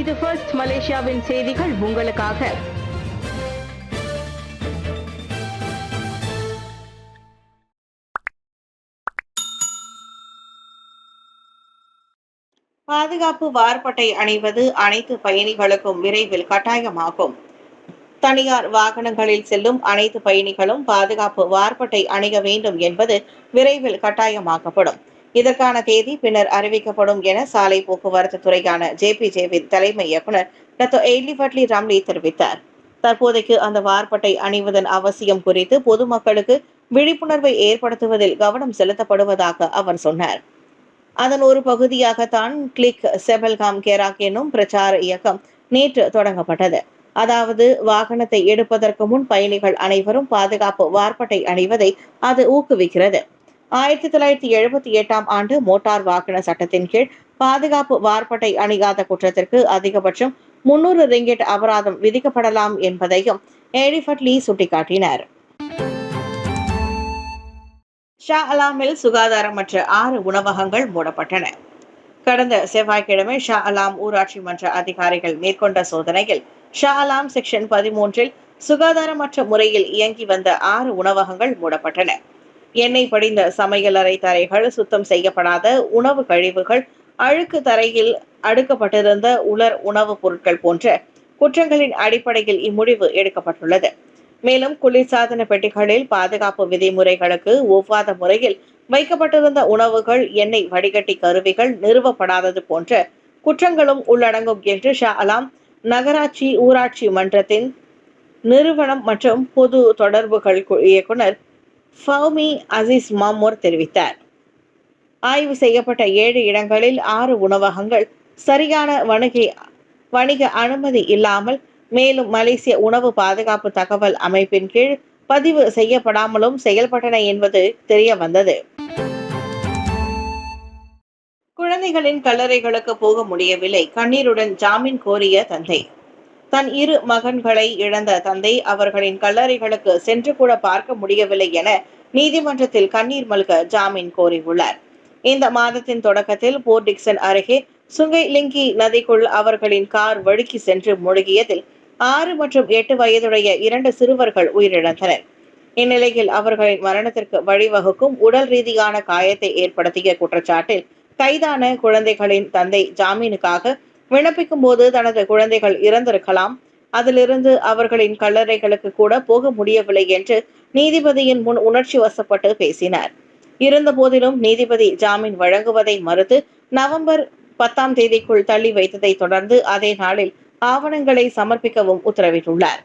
இது ஃபர்ஸ்ட் மலேசியாவின் செய்திகள் உங்களுக்காக. பாதுகாப்பு வார்பட்டை அணிவது அனைத்து பயணிகளுக்கும் விரைவில் கட்டாயமாகும். தனியார் வாகனங்களில் செல்லும் அனைத்து பயணிகளும் பாதுகாப்பு வார்பட்டை அணிய வேண்டும் என்பது விரைவில் கட்டாயமாக்கப்படும். இதற்கான தேதி பின்னர் அறிவிக்கப்படும் என சாலை போக்குவரத்து துறையான ஜேபிஜேவின் தலைமை இயக்குநர் டாக்டர் எய்ட்லி ஃபட்லி ரம்லி தெரிவித்தார். தற்போதைக்கு அந்த வார்பட்டை அணிவதன் அவசியம் குறித்து பொதுமக்களுக்கு விழிப்புணர்வை ஏற்படுத்துவதில் கவனம் செலுத்தப்படுவதாக அவர் சொன்னார். அதன் ஒரு பகுதியாகத்தான் கிளிக் செபல்காம் கேராக் என்னும் பிரச்சார இயக்கம் நேற்று தொடங்கப்பட்டது. அதாவது வாகனத்தை எடுப்பதற்கு முன் பயணிகள் அனைவரும் பாதுகாப்பு வார்பட்டை அணிவதை அது ஊக்குவிக்கிறது. 1978ஆம் ஆண்டு மோட்டார் வாகன சட்டத்தின் கீழ் பாதுகாப்பு வார்பட்டை அணியாத குற்றத்திற்கு அதிகபட்சம் 300 ரிங்கிட் அபராதம் விதிக்கப்படலாம் என்பதையும் எய்ட்லி ஃபட்லி சுட்டிக்காட்டினார். ஷா அலாமில் சுகாதாரமற்ற 6 உணவகங்கள் மூடப்பட்டன. கடந்த செவ்வாய்க்கிழமை ஷா அலாம் ஊராட்சி மன்ற அதிகாரிகள் மேற்கொண்ட சோதனையில் ஷா அலாம் செக்ஷன் 13இல் சுகாதாரமற்ற முறையில் இயங்கி வந்த 6 உணவகங்கள் மூடப்பட்டன. எண்ணெய் படிந்த சமையலறை தரைகள், சுத்தம் செய்யப்படாத உணவு கழிவுகள், அழுக்கு தரையில் அடுக்கப்பட்டிருந்த உலர் உணவுப் பொருட்கள் போன்ற குற்றங்களின் அடிப்படையில் இம்முடிவு எடுக்கப்பட்டுள்ளது. மேலும் குளிர்சாதன பெட்டிகளில் பாதுகாப்பு விதிமுறைகளுக்கு ஒவ்வாத முறையில் வைக்கப்பட்டிருந்த உணவுகள், எண்ணெய் வடிகட்டி கருவிகள் நிறுவப்படாதது போன்ற குற்றங்களும் உள்ளடங்கும் என்று ஷா அலாம் நகராட்சி ஊராட்சி மன்றத்தின் நிறுவனம் மற்றும் பொது தொடர்புகள் இயக்குனர் ஃபவுமி அசீஸ் மாமோர் தெரிவித்தார். ஆய்வு செய்யப்பட்ட 7 இடங்களில் 6 உணவகங்கள் சரியான வணிக அனுமதி இல்லாமல், மேலும் மலேசிய உணவு பாதுகாப்பு தகவல் அமைப்பின் கீழ் பதிவு செய்யப்படாமலும் செயல்பட்டன என்பது தெரிய வந்தது. குழந்தைகளின் கல்லறைகளுக்கு போக முடியவில்லை, கண்ணீருடன் ஜாமீன் கோரிய தந்தை. தன் 2 மகன்களை இழந்த தந்தை அவர்களின் கல்லறைகளுக்கு சென்று கூட பார்க்க முடியவில்லை என நீதிமன்றத்தில் கண்ணீர் மல்க ஜாமீன் கோரியுள்ளார். இந்த மாதத்தின் தொடக்கத்தில் போர்ட் டிக்சன் அருகே சுங்கை லிங்கி நதிக்குள் அவர்களின் கார் வழுக்கி சென்று மூழ்கியதில் 6 மற்றும் 8 வயதுடைய 2 சிறுவர்கள் உயிரிழந்தனர். இந்நிலையில் அவர்களின் மரணத்திற்கு வழிவகுக்கும் உடல் ரீதியான காயத்தை ஏற்படுத்திய குற்றச்சாட்டில் கைதான குழந்தைகளின் தந்தை ஜாமீனுக்காக விண்ணப்பிக்கும் போது தனது குழந்தைகள் இறந்திருக்கலாம், அதிலிருந்து அவர்களின் கல்லறைகளுக்கு கூட போக முடியவில்லை என்று நீதிபதியின் முன் உணர்ச்சி வசப்பட்டு பேசினார். இருந்த போதிலும் நீதிபதி ஜாமீன் வழங்குவதை மறுத்து நவம்பர் 10ஆம் தேதிக்குள் தள்ளி வைத்ததை தொடர்ந்து அதே நாளில் ஆவணங்களை சமர்ப்பிக்கவும் உத்தரவிட்டுள்ளார்.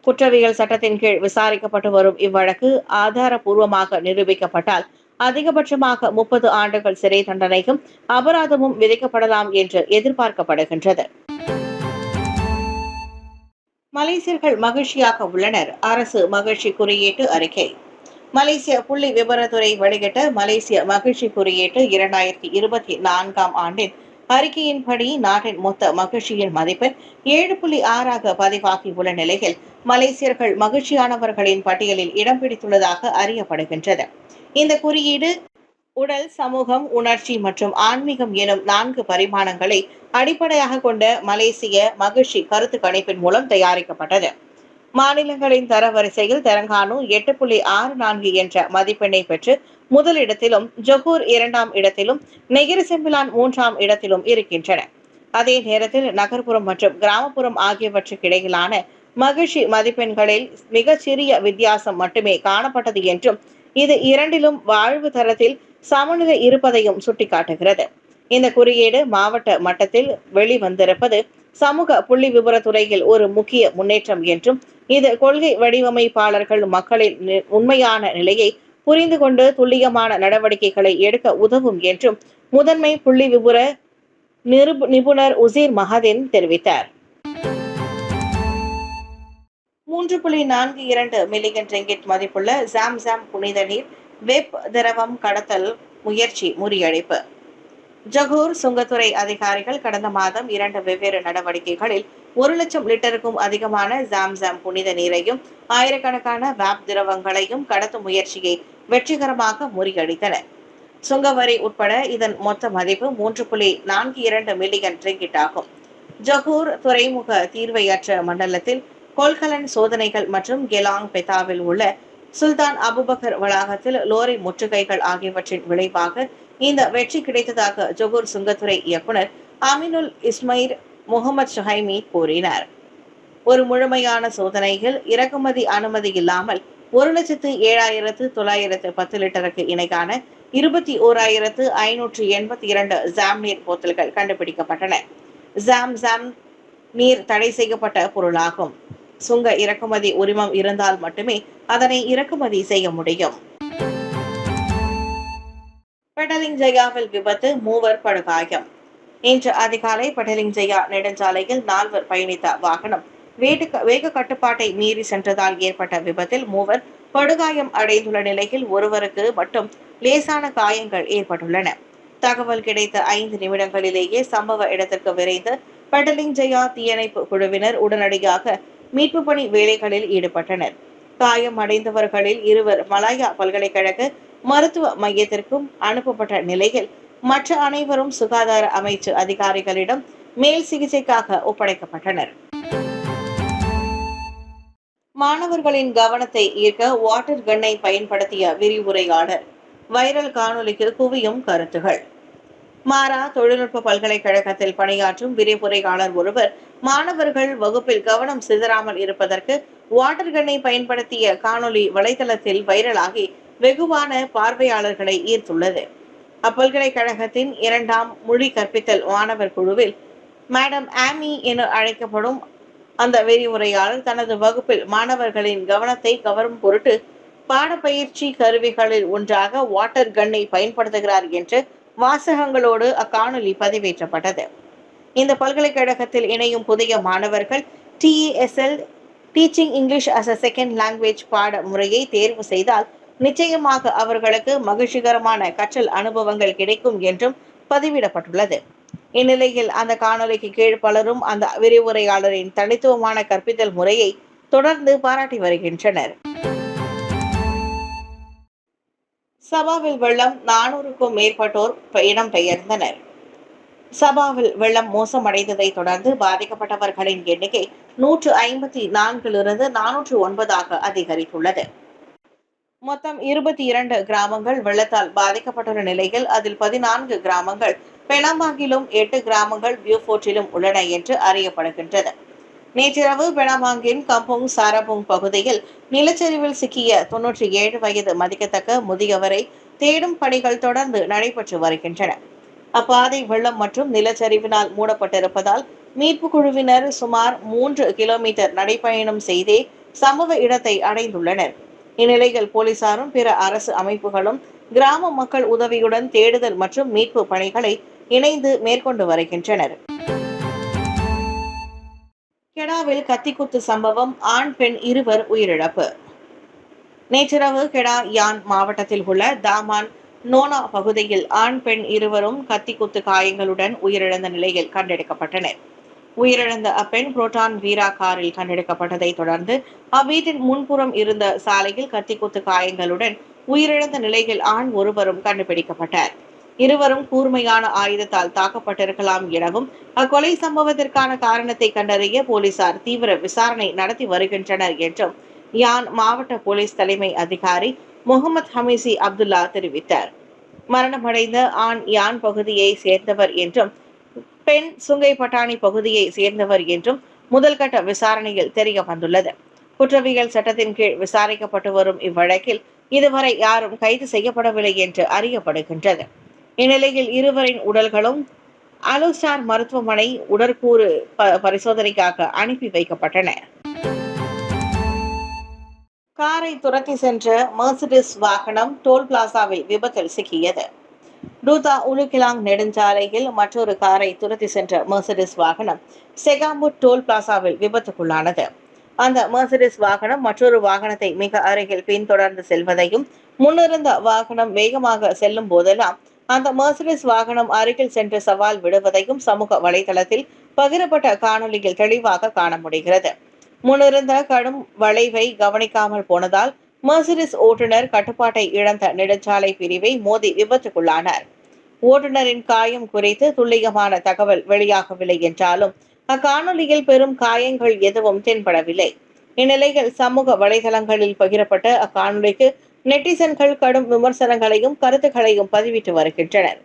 குற்றவியல் சட்டத்தின் கீழ் விசாரிக்கப்பட்டு வரும் இவ்வழக்கு ஆதாரபூர்வமாக நிரூபிக்கப்பட்டால் அதிகபட்சமாக 30 ஆண்டுகள் சிறை தண்டனையும் அபராதமும் விதிக்கப்படலாம் என்று எதிர்பார்க்கப்படுகின்றது. மலேசியர்கள் மகிழ்ச்சியாக உள்ளனர். அரசு மகிழ்ச்சி குறியீட்டு அறிக்கை. மலேசிய புள்ளி விவரத்துறை வெளியிட்ட மலேசிய மகிழ்ச்சி குறியீட்டு 2024ஆம் ஆண்டின் அறிக்கையின்படி நாட்டின் மொத்த மகிழ்ச்சியின் மதிப்பு 7.6ஆக பதிவாகியுள்ள நிலையில் மலேசியர்கள் மகிழ்ச்சியானவர்களின் பட்டியலில் இடம் பிடித்துள்ளதாக அறியப்படுகின்றது. இந்த குறியீடு உடல், சமூகம், உணர்ச்சி மற்றும் ஆன்மீகம் எனும் 4 பரிமாணங்களை அடிப்படையாக கொண்ட மலேசிய மகிழ்ச்சி கருத்து கணிப்பின் மூலம் தயாரிக்கப்பட்டது. மாநிலங்களின் தரவரிசையில் தெலங்கானா 8.64 என்ற மதிப்பெண்ணை பெற்று முதலிடத்திலும், ஜொகூர் 2ஆம் இடத்திலும், நெகிரி செம்பிலான் 3ஆம் இடத்திலும் இருக்கின்றன. அதே நேரத்தில் நகர்ப்புறம் மற்றும் கிராமப்புறம் ஆகியவற்றுக்கு இடையிலான மகிழ்ச்சி மதிப்பெண்களில் மிகச்சிறிய வித்தியாசம் மட்டுமே காணப்பட்டது என்றும், இது இரண்டிலும் வாழ்வு தரத்தில் சமநிலை இருப்பதையும் சுட்டிக்காட்டுகிறது. இந்த குறியீடு மாவட்ட மட்டத்தில் வெளிவந்திருப்பது சமூக புள்ளி விவரத்துறையில் ஒரு முக்கிய முன்னேற்றம் என்றும், இது கொள்கை வடிவமைப்பாளர்கள் மக்களின் உண்மையான நிலையை புரிந்து கொண்டு துல்லியமான நடவடிக்கைகளை எடுக்க உதவும் என்றும் முதன்மை புள்ளி விவர நிபுணர் உசீர் மஹதின் தெரிவித்தார். 3.42 மில்லியன் ரிங்கிட் மதிப்புள்ள ஜாம்சாம் புனித நீர் வெப் திரவம் கடத்தல் முயற்சி முறியடிப்பு. ஜொகூர் சுங்கத்துறை அதிகாரிகள் கடந்த மாதம் 2 வெவ்வேறு நடவடிக்கைகளில் 1 லட்சம் லிட்டருக்கும் அதிகமான ஜாம்சாம் புனித நீரையும் ஆயிரக்கணக்கான வேப் திரவங்களையும் கடத்தும் முயற்சியை வெற்றிகரமாக முறியடித்தனர். சுங்கவரி உட்பட இதன் மொத்த மதிப்பு 3.42 மில்லியன் ரிங்கிட் ஆகும். ஜகூர் துறைமுக தீர்வையற்ற மண்டலத்தில் கொல்கலன் சோதனைகள் மற்றும் கெலாங் பெத்தாவில் உள்ள சுல்தான் அபுபக்கர் வளாகத்தில் லோரி முற்றுகைகள் ஆகியவற்றின் விளைவாக இந்த வெற்றி கிடைத்ததாக ஜொகூர் சுங்கத்துறை இயக்குனர் அமினுல் இஸ்மைர் முகமது ஷஹைமி கூறினார். ஒரு முழுமையான சோதனையில் இறக்குமதி அனுமதி இல்லாமல் 1,07,910 லிட்டருக்கு இணையான 21,582 ஜாம் நீர் போத்தல்கள் கண்டுபிடிக்கப்பட்டன. ஜாம் நீர் தடை செய்யப்பட்ட பொருளாகும். சுங்க இறக்குமதி உரிமம் இருந்தால் மட்டுமே அதனை இறக்குமதி செய்ய முடியும். பெடலிங் ஜெயாவில் விபத்து, 3 படுகாயம். இன்று அதிகாலை பெடலிங் ஜெயா நெடுஞ்சாலையில் 4 பயணித்த வாகனம் வேக கட்டுப்பாட்டை மீறி சென்றதால் ஏற்பட்ட விபத்தில் 3 படுகாயம் அடைந்துள்ள நிலையில் ஒருவருக்கு மட்டும் லேசான காயங்கள் ஏற்பட்டுள்ளன. தகவல் கிடைத்த 5 நிமிடங்களிலேயே சம்பவ இடத்திற்கு விரைந்த பெடலிங் ஜெயா தீயணைப்பு குழுவினர் உடனடியாக மீட்பு பணி வேலைகளில் ஈடுபட்டனர். காயம் அடைந்தவர்களில் 2 மலாயா பல்கலைக்கழக மருத்துவ மையத்திற்கும் அனுப்பப்பட்ட நிலையில் மற்ற அனைவரும் சுகாதார அமைச்சு அதிகாரிகளிடம் மேல் சிகிச்சைக்காக ஒப்படைக்கப்பட்டனர். மாணவர்களின் கவனத்தை ஈர்க்க வாட்டர் கன்னை பயன்படுத்திய விரிவுரையாளர். வைரல் காணொலிக்கு குவியும் கருத்துகள். மாரா தொழில்நுட்ப பல்கலைக்கழகத்தில் பணியாற்றும் விரிவுரையாளர் ஒருவர் மாணவர்கள் வகுப்பில் கவனம் சிதறாமல் இருப்பதற்கு வாட்டர் கன்னை பயன்படுத்திய காணொலி வலைதளத்தில் வைரலாகி வெகுவான பார்வையாளர்களை ஈர்த்துள்ளது. அப்பல்கலைக்கழகத்தின் 2ஆம் மொழி கற்பித்தல் மாணவர் குழுவில் மேடம் ஆமி என அழைக்கப்படும் அந்த விரிவுரையாளர் தனது வகுப்பில் மாணவர்களின் கவனத்தை கவரும் பொருட்டு பாடப்பயிற்சி கருவிகளில் ஒன்றாக வாட்டர் கன்னை பயன்படுத்துகிறார் என்று வாசகங்களோடு அக்காணொலி பதிவேற்றப்பட்டது. இந்த பல்கலைக்கழகத்தில் இணையும் புதிய மாணவர்கள் TESL teaching English as a second language பாட முறையை தேர்வு செய்தால் நிச்சயமாக அவர்களுக்கு மகிழ்ச்சிகரமான கற்றல் அனுபவங்கள் கிடைக்கும் என்றும் பதிவிடப்பட்டுள்ளது. இந்நிலையில் அந்த காணொலிக்கு கீழ் பலரும் அந்த விரிவுரையாளரின் தனித்துவமான கற்பித்தல் முறையை தொடர்ந்து பாராட்டி வருகின்றனர். சபாவில் வெள்ளம், 400க்கும் மேற்பட்டோர் இடம்பெயர்ந்தனர். சபாவில் வெள்ளம் மோசமடைந்ததை தொடர்ந்து பாதிக்கப்பட்டவர்களின் எண்ணிக்கை 154 409 அதிகரித்துள்ளது. மொத்தம் 22 கிராமங்கள் வெள்ளத்தால் பாதிக்கப்பட்டுள்ள நிலையில் அதில் 14 கிராமங்கள் பெனாமாங்கிலும் 8 கிராமங்கள் பியூஃபோர்ட்டிலும் உள்ளன என்று அறியப்படுகின்றது. நேற்றிரவு பெனாமாங்கின் கம்புங் சாரபுங் பகுதியில் நிலச்சரிவில் சிக்கிய 97 வயது மதிக்கத்தக்க முதியவரை தேடும் பணிகள் தொடர்ந்து நடைபெற்று வருகின்றன. அப்பாதை வெள்ளம் மற்றும் நிலச்சரிவினால் மூடப்பட்டிருப்பதால் மீட்பு குழுவினர் சுமார் 3 கிலோமீட்டர் நடைபயணம் செய்தே சம்பவ இடத்தை அடைந்துள்ளனர். இந்நிலையில் போலீசாரும் பிற அரசு அமைப்புகளும் கிராம மக்கள் உதவியுடன் தேடுதல் மற்றும் மீட்பு பணிகளை இணைந்து மேற்கொண்டு வருகின்றனர். கெடாவில் கத்திக்குத்து சம்பவம், ஆண் பெண் இருவர் உயிரிழப்பு. நேற்றிரவு கெடா யான் மாவட்டத்தில் உள்ள தாமான் நோனா பகுதியில் ஆண் பெண் இருவரும் கத்திக்குத்து காயங்களுடன் உயிரிழந்த நிலையில் கண்டெடுக்கப்பட்டனர். உயிரிழந்த அப்பெண் புரோட்டான் வீரா காரில் கண்டெடுக்கப்பட்டதை தொடர்ந்து அவ்வீட்டின் முன்புறம் இருந்த சாலையில் கத்திக்குத்து காயங்களுடன் உயிரிழந்த நிலையில் ஆண் ஒருவரும் கண்டுபிடிக்கப்பட்டார். இருவரும் கூர்மையான ஆயுதத்தால் தாக்கப்பட்டிருக்கலாம் எனவும் அக்கொலை சம்பவத்திற்கான காரணத்தை கண்டறிய போலீசார் தீவிர விசாரணை நடத்தி வருகின்றனர் என்றும் யான் மாவட்ட போலீஸ் தலைமை அதிகாரி முகமது ஹமீசி அப்துல்லா தெரிவித்தார். மரணமடைந்த ஆண் யான் பகுதியை சேர்ந்தவர் என்றும் பெண் சுங்கை பட்டாணி பகுதியை சேர்ந்தவர் என்றும் முதல்கட்ட விசாரணையில் தெரிய வந்துள்ளது. குற்றவியல் சட்டத்தின் கீழ் விசாரிக்கப்பட்டு வரும் இவ்வழக்கில் இதுவரை யாரும் கைது செய்யப்படவில்லை என்று அறியப்படுகின்றது. இந்நிலையில் இருவரின் உடல்களும் அலுஸ்டார் மருத்துவமனை உடற்கூறு பரிசோதனைக்காக அனுப்பி வைக்கப்பட்டன. காரை துரத்தி சென்ற மெர்சிடிஸ் வாகனம் டோல் பிளாசாவில் விபத்தில் சிக்கியது. டூதா உலுகிலாங் நெடுஞ்சாலையில் மற்றொரு காரை துரத்தி சென்ற மெர்சிடிஸ் வாகனம் செகாமுட் டோல் பிளாசாவில் விபத்துக்குள்ளானது. அந்த மெர்சிடிஸ் வாகனம் மற்றொரு வாகனத்தை மிக அருகில் பின்தொடர்ந்து செல்வதையும் முன்னிருந்த வாகனம் வேகமாக செல்லும் போதெல்லாம் அந்த மெர்சிடிஸ் வாகனம் அருகில் சென்று சவால் விடுவதையும் சமூக வலைதளத்தில் பகிரப்பட்ட காணொலியில் தெளிவாக காண முடிகிறது. முன்னிருந்த கடும் வளைவை கவனிக்காமல் போனதால் மெர்சிடிஸ் ஓட்டுநர் கட்டுப்பாட்டை இழந்த நெடுஞ்சாலை பிரிவை மோதி விபத்துக்குள்ளானார். ஓட்டுநரின் காயம் குறித்து துல்லியமான தகவல் வெளியாகவில்லை என்றாலும் அக்காணொலியில் பெரும் காயங்கள் எதுவும் தென்படவில்லை. இந்நிலையில் சமூக வலைதளங்களில் பகிரப்பட்ட அக்காணொலிக்கு நெட்டிசன்கள் கடும் விமர்சனங்களையும் கருத்துக்களையும் பதிவிட்டு வருகின்றனர்.